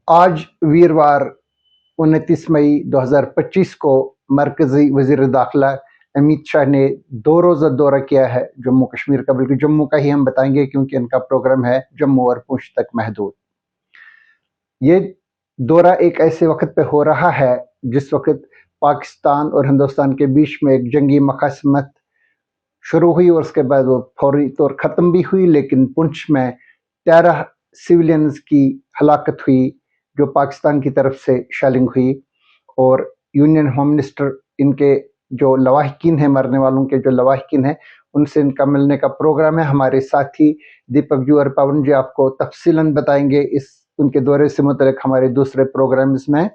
आज वीरवार 29 मई 2025 को मरकजी वजीर दाखिला अमित शाह ने 2 रोज़ा दौरा किया है जम्मू कश्मीर का, बल्कि जम्मू का ही हम बताएंगे क्योंकि इनका प्रोग्राम है जम्मू और पूंछ तक महदूद। ये दौरा एक ऐसे वक्त पे हो रहा है जिस वक्त पाकिस्तान और हिंदुस्तान के बीच में एक जंगी मकासमत शुरू हुई और उसके बाद वो फौरी तौर ख़त्म भी हुई, लेकिन पुंछ में 13 सिविलियंस की हलाकत हुई जो पाकिस्तान की तरफ से शेलिंग हुई, और यूनियन होम मिनिस्टर इनके जो लवाहिकीन हैं, मरने वालों के जो लवाहिकीन हैं, उनसे इनका मिलने का प्रोग्राम है। हमारे साथी दीपक जी और पवन जी आपको तफसीलन बताएंगे इस उनके दौरे से मुतल्लिक हमारे दूसरे प्रोग्राम्स में।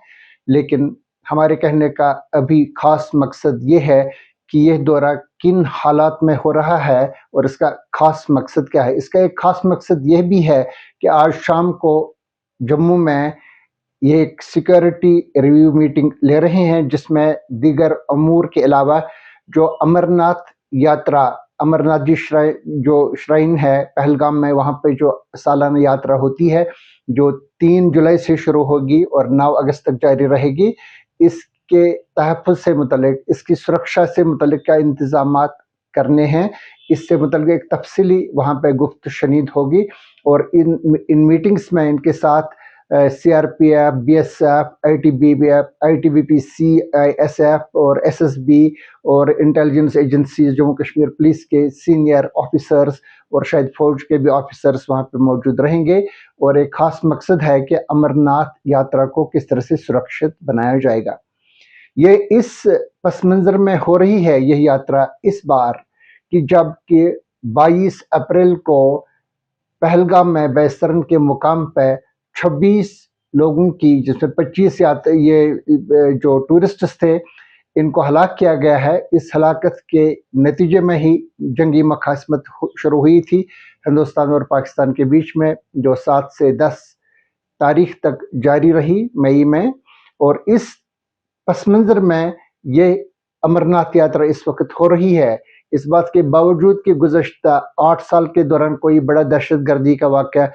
लेकिन हमारे कहने का अभी खास मकसद ये है कि यह दौरा किन हालात में हो रहा है और इसका खास मकसद क्या है। इसका एक खास मकसद यह भी है कि आज शाम को जम्मू में ये एक सिक्योरिटी रिव्यू मीटिंग ले रहे हैं जिसमें दीगर अमूर के अलावा जो अमरनाथ यात्रा, अमरनाथ जी श्राइन है पहलगाम में, वहाँ पे जो सालाना यात्रा होती है जो 3 जुलाई से शुरू होगी और 9 अगस्त तक जारी रहेगी, इसके तहफ़्फ़ुज़ से मुतल्लिक, इसकी सुरक्षा से मुतल्लिक क्या इंतज़ामात करने हैं, इससे मुतल्लिक एक तफसीली वहाँ पे गुफ्त शनीद होगी। और इन मीटिंग्स में इनके साथ CRPF, BSF, ITBP, CISF और SSB और intelligence agencies, Jammu Kashmir police के सीनियर ऑफिसर्स और शायद फौज के भी ऑफिसर्स वहाँ पे मौजूद रहेंगे। और एक ख़ास मकसद है कि अमरनाथ यात्रा को किस तरह से सुरक्षित बनाया जाएगा। ये इस पस मंज़र में हो रही है यह यात्रा इस बार कि जबकि 22 अप्रैल को पहलगाम में बेसरन के मुकाम पे 26 लोगों की, जिसमें 25 ये जो टूरिस्ट्स थे, इनको हलाक किया गया है। इस हलाकत के नतीजे में ही जंगी मखासमत शुरू हुई थी हिंदुस्तान और पाकिस्तान के बीच में, जो 7 से 10 तारीख तक जारी रही मई में। और इस पस मंज़र में ये अमरनाथ यात्रा इस वक्त हो रही है, इस बात के बावजूद कि गुज़श्ता 8 साल के दौरान कोई बड़ा दहशतगर्दी का वाक़या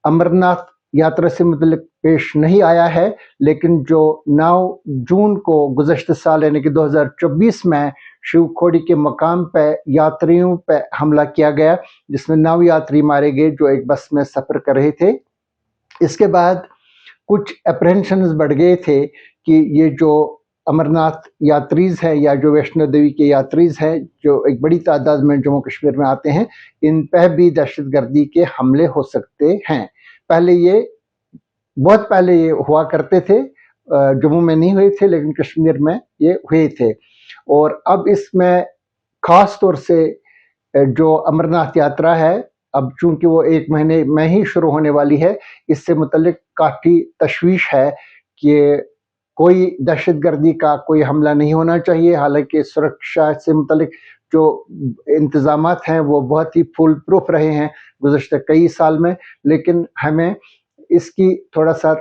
अमरनाथ यात्रा से मुतल्लिक पेश नहीं आया है। लेकिन जो 9 जून को गुज़श्ता साल यानी कि 2024 में शिवखोड़ी के मकाम पे यात्रियों पे हमला किया गया, जिसमें 9 यात्री मारे गए जो एक बस में सफ़र कर रहे थे। इसके बाद कुछ अप्रहेंशंस बढ़ गए थे कि ये जो अमरनाथ यात्रीज़ हैं या जो वैष्णो देवी के यात्रीज़ हैं जो एक बड़ी तादाद में जम्मू कश्मीर में आते हैं, इन पर भी दहशतगर्दी के हमले हो सकते हैं। बहुत पहले ये हुआ करते थे, जम्मू में नहीं हुए थे लेकिन कश्मीर में ये हुए थे। और अब इसमें ख़ास तौर से जो अमरनाथ यात्रा है, अब चूंकि वो 1 महीने में ही शुरू होने वाली है, इससे मुतल्लिक काफ़ी तशवीश है कि कोई दहशतगर्दी का कोई हमला नहीं होना चाहिए। हालांकि सुरक्षा से मुतल्लिक जो इंतज़ामात हैं वो बहुत ही फुल प्रूफ रहे हैं गुज़श्ता कई साल में, लेकिन हमें इसकी थोड़ा सा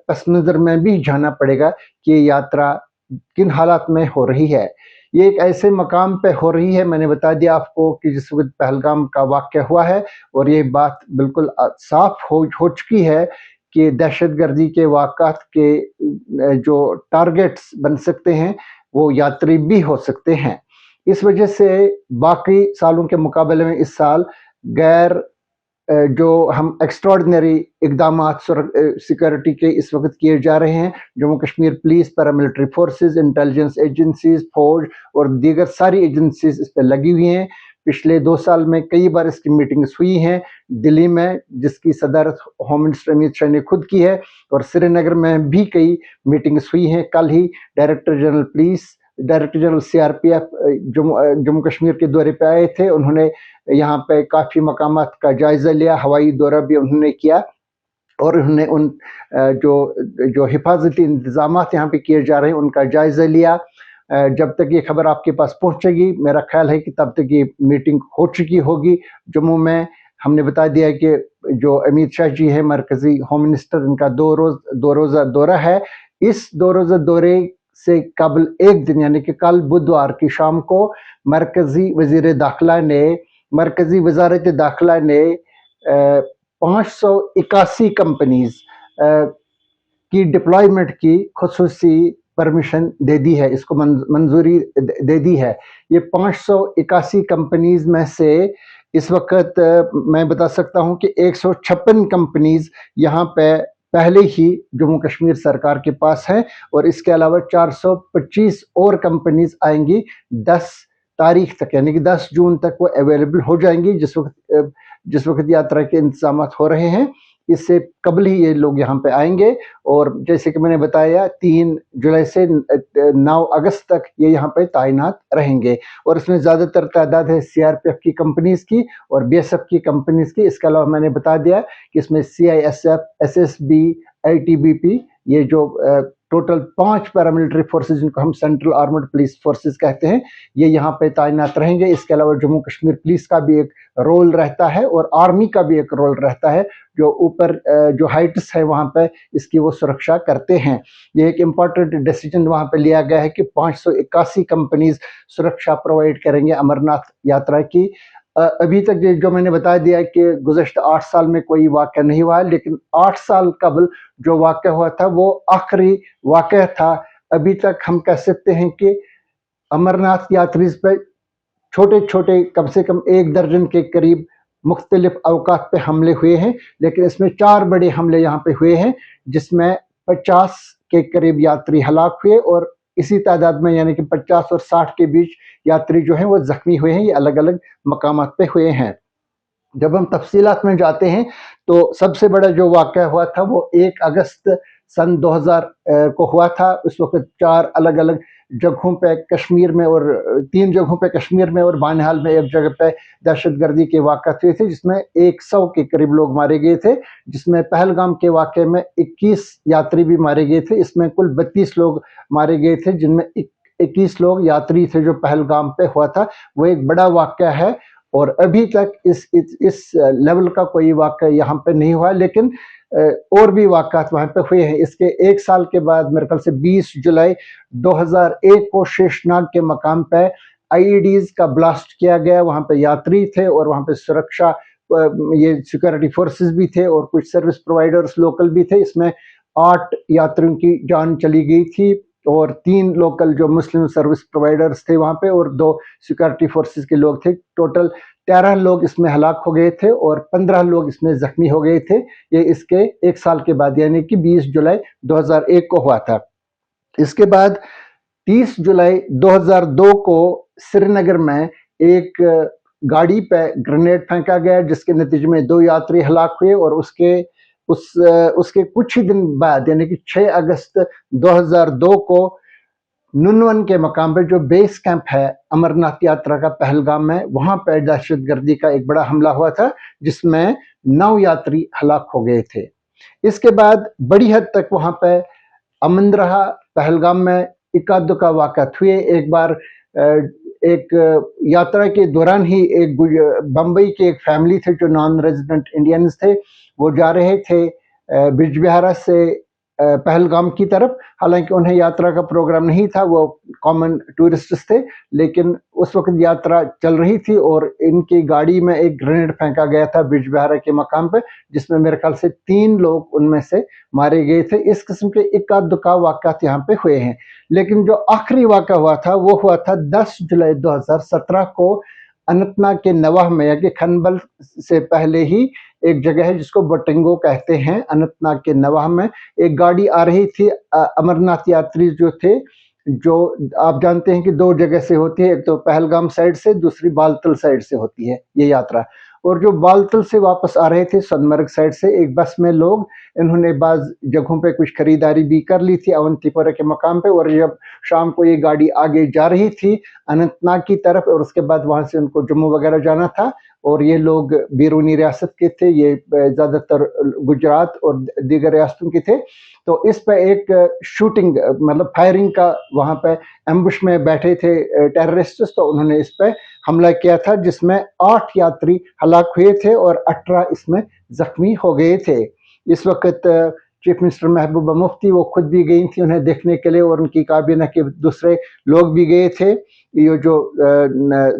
पस मंज़र में भी जाना पड़ेगा कि ये यात्रा किन हालात में हो रही है। ये एक ऐसे मकाम पे हो रही है, मैंने बता दिया आपको, कि जिस वक्त पहलगाम का वाक़या हुआ है और ये बात बिल्कुल साफ हो चुकी है कि दहशतगर्दी के वाक़ात के जो टारगेट्स बन सकते हैं वो यात्री भी हो सकते हैं। इस वजह से बाकी सालों के मुकाबले में इस साल गैर जो हम एक्स्ट्राऑर्डिनरी इक़दामात सिक्योरिटी के इस वक्त किए जा रहे हैं। Jammu Kashmir police, paramilitary forces, intelligence agencies, फौज और दीगर सारी एजेंसीज इस पर लगी हुई हैं। पिछले 2 साल में कई बार इसकी मीटिंग्स हुई हैं, दिल्ली में जिसकी सदारत होम मिनिस्टर अमित शाह ने खुद की है, और श्रीनगर में भी कई मीटिंग्स हुई हैं। कल ही director general police, director general CRPF Jammu Kashmir के दौरे पे आए थे। उन्होंने यहाँ पे काफ़ी मकामात का जायज़ा लिया, हवाई दौरा भी उन्होंने किया, और उन्होंने उन जो हिफाजती इंतज़ामात यहाँ पे किए जा रहे हैं उनका जायज़ा लिया। जब तक ये खबर आपके पास पहुँचेगी, मेरा ख्याल है कि तब तक ये मीटिंग हो चुकी होगी जम्मू में। हमने बता दिया कि जो अमित शाह जी हैं मरकज़ी होम मिनिस्टर, इनका 2 रोज़ा दौरा है। इस 2 रोज़ा दौरे से कबल एक दिन यानी कि कल बुधवार की शाम को मरकज़ी वज़ारत दाखिला ने 581 कंपनीज की डिप्लॉयमेंट की खुसूसी परमिशन दे दी है, इसको मंजूरी दे दी है। ये 581 कंपनीज में से इस वक्त मैं बता सकता हूं कि 156 कंपनीज यहाँ पे पहले ही जम्मू कश्मीर सरकार के पास है, और इसके अलावा 425 और कंपनीज आएंगी 10 तारीख तक, यानी कि 10 जून तक वो अवेलेबल हो जाएंगी। जिस वक्त यात्रा के इंतजाम हो रहे हैं, इससे कबल ही ये लोग यहाँ पे आएंगे, और जैसे कि मैंने बताया 3 जुलाई से 9 अगस्त तक ये यहाँ पे तैनात रहेंगे। और इसमें ज़्यादातर तादाद है सीआरपीएफ की कंपनीज की और बीएसएफ की कंपनीज की। इसके अलावा मैंने बता दिया कि इसमें सीआईएसएफ, एसएसबी, आईटीबीपी, ये जो टोटल 5 पैरामिलिट्री फोर्सेज, जिनको हम सेंट्रल आर्मड पुलिस फोर्सेज कहते हैं, ये यहाँ पे तैनात रहेंगे। इसके अलावा जम्मू कश्मीर पुलिस का भी एक रोल रहता है और आर्मी का भी एक रोल रहता है, जो ऊपर जो हाइट्स है वहाँ पे इसकी वो सुरक्षा करते हैं। ये एक इम्पॉर्टेंट डिसीजन वहाँ पे लिया गया है कि 581 कंपनीज सुरक्षा प्रोवाइड करेंगे अमरनाथ यात्रा की। अभी तक जो मैंने बता दिया कि गुज़श्ता 8 साल में कोई वाक़या नहीं हुआ है, लेकिन 8 साल कबल जो वाक़या हुआ था वो आखिरी वाक़या था। अभी तक हम कह सकते हैं कि अमरनाथ यात्री पे छोटे छोटे कम से कम 1 दर्जन के करीब मुख्तलिफ अवकात पे हमले हुए हैं, लेकिन इसमें 4 बड़े हमले यहाँ पे हुए हैं, जिसमें 50 के करीब यात्री हलाक हुए, और इसी तादाद में यानी कि 50 और 60 के बीच यात्री जो हैं वो जख्मी हुए हैं। ये अलग अलग मकामात पे हुए हैं। जब हम तफसीलात में जाते हैं तो सबसे बड़ा जो वाक़या हुआ था वो 1 अगस्त सन 2000 को हुआ था। उस वक्त 4 अलग अलग जगहों पे कश्मीर में, और 3 जगहों पे कश्मीर में, और बानिहाल में एक जगह पे दहशतगर्दी के वाक़यात हुए थे, जिसमें 100 के करीब लोग मारे गए थे, जिसमें पहलगाम के वाक़े में 21 यात्री भी मारे गए थे। इसमें कुल 32 लोग मारे गए थे, जिनमें 21 लोग यात्री थे जो पहलगाम पे हुआ था। वो एक बड़ा वाक़या है, और अभी तक इस लेवल का कोई वाक़या यहाँ पे नहीं हुआ, लेकिन और भी वाक़यात वहाँ पे हुए हैं। इसके 1 साल के बाद मेरे ख्याल से 20 जुलाई 2001 को शेषनाग के मकाम पे आईईडीज का ब्लास्ट किया गया। वहाँ पे यात्री थे और वहाँ पे सुरक्षा ये सिक्योरिटी फोर्सेस भी थे और कुछ सर्विस प्रोवाइडर्स लोकल भी थे। इसमें 8 यात्रियों की जान चली गई थी, और 3 लोकल जो मुस्लिम सर्विस प्रोवाइडर्स थे वहाँ पे, और 2 सिक्योरिटी फोर्सेस के लोग थे। टोटल 13 लोग इसमें हलाक हो गए थे और 15 लोग इसमें जख्मी हो गए थे। ये इसके 1 साल के बाद यानी कि 20 जुलाई 2001 को हुआ था। इसके बाद 30 जुलाई 2002 को श्रीनगर में एक गाड़ी पे ग्रेनेड फेंका गया, जिसके नतीजे में 2 यात्री हलाक हुए, और उसके कुछ ही दिन बाद यानी कि 6 अगस्त 2002 को नुनवन के मकाम पर जो बेस कैंप है अमरनाथ यात्रा का पहलगाम में, वहां पर दहशतगर्दी का एक बड़ा हमला हुआ था, जिसमें 9 यात्री हलाक हो गए थे। इसके बाद बड़ी हद तक वहां पे अमन रहा। पहलगाम में इक्का दुक्का वाक़यात हुए। एक बार एक यात्रा के दौरान ही एक बम्बई के एक फैमिली थे जो नॉन रेजिडेंट इंडियंस थे, वो जा रहे थे बिजबिहारा से पहलगाम की तरफ। हालांकि उन्हें यात्रा का प्रोग्राम नहीं था, वो कॉमन टूरिस्ट्स थे, लेकिन उस वक्त यात्रा चल रही थी और इनकी गाड़ी में एक ग्रेनेड फेंका गया था बिजबिहारा के मकाम पे, जिसमें मेरे ख्याल से 3 लोग उनमें से मारे गए थे। इस किस्म के इक्का दुक्का वाक़यात यहाँ पे हुए हैं, लेकिन जो आखिरी वाक़या हुआ था वो हुआ था 10 जुलाई 2017 को अनंतनाग के नवाह में, या कि खनबल से पहले ही एक जगह है जिसको बटिंगो कहते हैं। अनंतनाग के नवाह में एक गाड़ी आ रही थी। अमरनाथ यात्री जो थे, जो आप जानते हैं कि 2 जगह से होती है, एक तो पहलगाम साइड से, दूसरी बालतल साइड से होती है ये यात्रा। और जो बालतल से वापस आ रहे थे सोनमर्ग साइड से, एक बस में लोग, इन्होंने बाज़ जगहों पे कुछ खरीदारी भी कर ली थी अवंतीपोरा के मकाम पे, और जब शाम को ये गाड़ी आगे जा रही थी अनंतनाग की तरफ, और उसके बाद वहाँ से उनको जम्मू वगैरह जाना था, और ये लोग बैरूनी रियासत के थे, ये ज़्यादातर गुजरात और दीगर रियासतों के थे। तो इस पर एक शूटिंग मतलब फायरिंग का वहाँ पे एम्बुश में बैठे थे टेररिस्ट्स, तो उन्होंने इस पर हमला किया था, जिसमें 8 यात्री हलाक हुए थे और 18 इसमें जख्मी हो गए थे। इस वक्त चीफ मिनिस्टर महबूबा मुफ्ती वो खुद भी गई थी उन्हें देखने के लिए, और उनकी काबीना के दूसरे लोग भी गए थे। ये जो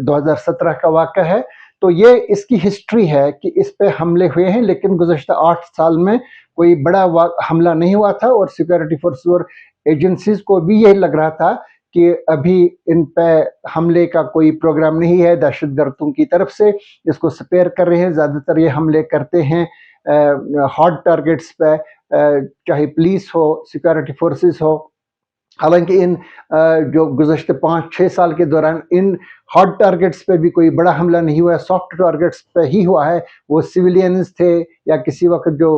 2017 का वाक़या है, تو یہ اس کی ہسٹری ہے کہ اس پہ حملے ہوئے ہیں، لیکن گزشتہ 8 سال میں کوئی بڑا حملہ نہیں ہوا تھا، اور سیکورٹی فورس اور ایجنسیز کو بھی یہ لگ رہا تھا کہ ابھی ان پہ حملے کا کوئی پروگرام نہیں ہے دہشت گردوں کی طرف سے، اس کو سپیئر کر رہے ہیں۔ زیادہ تر یہ حملے کرتے ہیں ہاٹ ٹارگٹس پہ، چاہے پولیس ہو، سیکورٹی فورسز ہو۔ حالانکہ ان جو گزشتہ 5-6 سال کے دوران ان ہاٹ ٹارگٹس پہ بھی کوئی بڑا حملہ نہیں ہوا، سافٹ ٹارگٹس پہ ہی ہوا ہے، وہ سویلینز تھے یا کسی وقت جو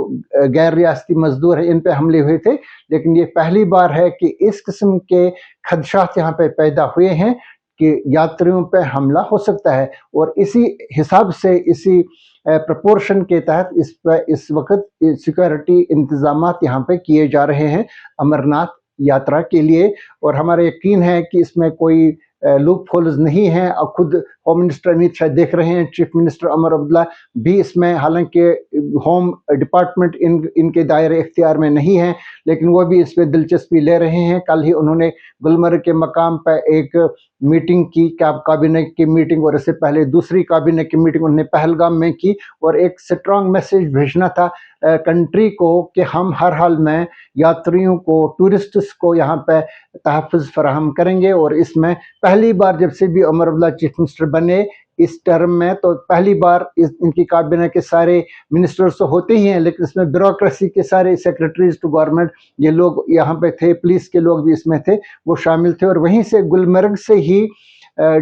غیر ریاستی مزدور ہیں ان پہ حملے ہوئے تھے، لیکن یہ پہلی بار ہے کہ اس قسم کے خدشات یہاں پہ پیدا ہوئے ہیں کہ یاتریوں پہ حملہ ہو سکتا ہے، اور اسی حساب سے اسی پرپورشن کے تحت اس وقت سیکورٹی انتظامات یہاں پہ کیے جا رہے ہیں امرناتھ یاترا کے لیے، اور ہمارا یقین ہے کہ اس میں کوئی لوپ ہولز نہیں ہیں۔ اب خود ہوم منسٹر امیت شاہ دیکھ رہے ہیں، چیف منسٹر عمر عبداللہ بھی اس میں، حالانکہ ہوم ڈپارٹمنٹ ان کے دائرے اختیار میں نہیں ہے، لیکن وہ بھی اس میں دلچسپی لے رہے ہیں۔ کل ہی انہوں نے گلمرگ کے مقام پہ ایک میٹنگ کی، کابینہ کی میٹنگ، اور اس سے پہلے دوسری کابینہ کی میٹنگ انہوں نے پہلگام میں کی، اور ایک سٹرانگ میسیج بھیجنا تھا کنٹری کو کہ ہم ہر حال میں یاتریوں کو، ٹورسٹس کو یہاں پہ تحفظ فراہم کریں گے۔ اور اس میں پہلی بار جب سے بھی عمر عبداللہ چیف منسٹر بنے اس ٹرم میں، تو پہلی بار ان کی کابینہ کے سارے منسٹرز تو ہوتے ہی ہیں، لیکن اس میں بیوروکریسی کے سارے سیکرٹریز ٹو گورنمنٹ یہ لوگ یہاں پہ تھے، پولیس کے لوگ بھی اس میں تھے، وہ شامل تھے۔ اور وہیں سے گلمرگ سے ہی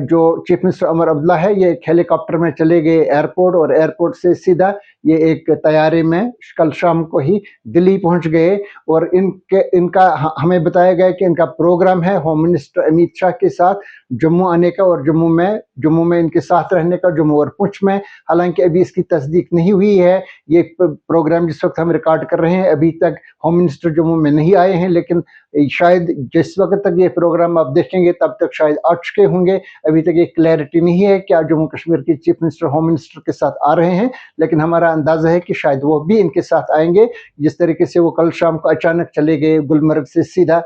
جو چیف منسٹر عمر عبداللہ ہے یہ ایک ہیلی کاپٹر میں چلے گئے ایئرپورٹ، اور ایئرپورٹ سے سیدھا یہ ایک طیارے میں کل شام کو ہی دلی پہنچ گئے، اور ان کا ہمیں بتایا گیا کہ ان کا پروگرام ہے ہوم منسٹر امیت شاہ کے ساتھ جموں آنے کا، اور جموں میں ان کے ساتھ رہنے کا، جموں اور پونچھ میں۔ حالانکہ ابھی اس کی تصدیق نہیں ہوئی ہے، یہ پروگرام جس وقت ہم ریکارڈ کر رہے ہیں ابھی تک ہوم منسٹر جموں میں نہیں آئے ہیں، لیکن شاید جس وقت تک یہ پروگرام آپ دیکھیں گے تب تک شاید آ چکے ہوں گے۔ ابھی تک یہ کلیئرٹی نہیں ہے کیا جموں کشمیر کے چیف منسٹر ہوم منسٹر کے ساتھ آ رہے ہیں، لیکن ہمارا اندازہ ہے کہ شاید وہ بھی ان کے ساتھ آئیں گے، جس طریقے سے وہ کل شام کو اچانک چلے گئے گلمرگ سے سیدھا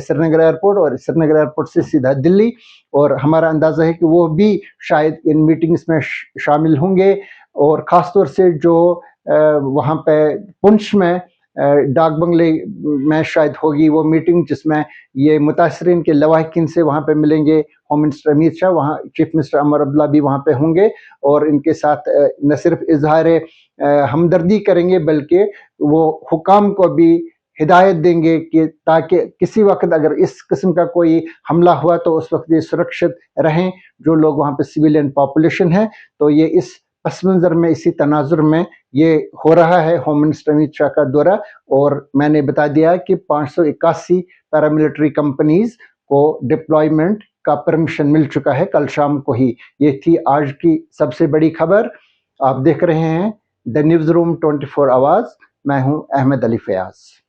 سری نگر ایئرپورٹ، اور سری نگر ایئرپورٹ سے سیدھا دلی، اور ہمارا اندازہ ہے کہ وہ بھی شاید ان میٹنگز میں شامل ہوں گے۔ اور خاص طور سے جو وہاں پہ پونچھ میں ڈاک بنگلے میں شاید ہوگی وہ میٹنگ، جس میں یہ متاثرین کے لواحقین سے وہاں پہ ملیں گے ہوم منسٹر امیت شاہ، وہاں چیف منسٹر عمر عبداللہ بھی وہاں پہ ہوں گے، اور ان کے ساتھ نہ صرف اظہار ہمدردی کریں گے بلکہ وہ حکام کو بھی ہدایت دیں گے کہ تاکہ کسی وقت اگر اس قسم کا کوئی حملہ ہوا تو اس وقت یہ سرکشت رہیں جو لوگ وہاں پہ سویلین پاپولیشن ہے۔ تو یہ اس پس منظر میں، اسی تناظر میں یہ ہو رہا ہے ہوم منسٹر امیت شاہ کا دورہ، اور میں نے بتا دیا کہ 581 پیراملٹری کمپنیز کو ڈپلائمنٹ کا پرمیشن مل چکا ہے کل شام کو ہی۔ یہ تھی آج کی سب سے بڑی خبر۔ آپ دیکھ رہے ہیں دا نیوز روم 24 آواز، میں ہوں احمد علی فیاض۔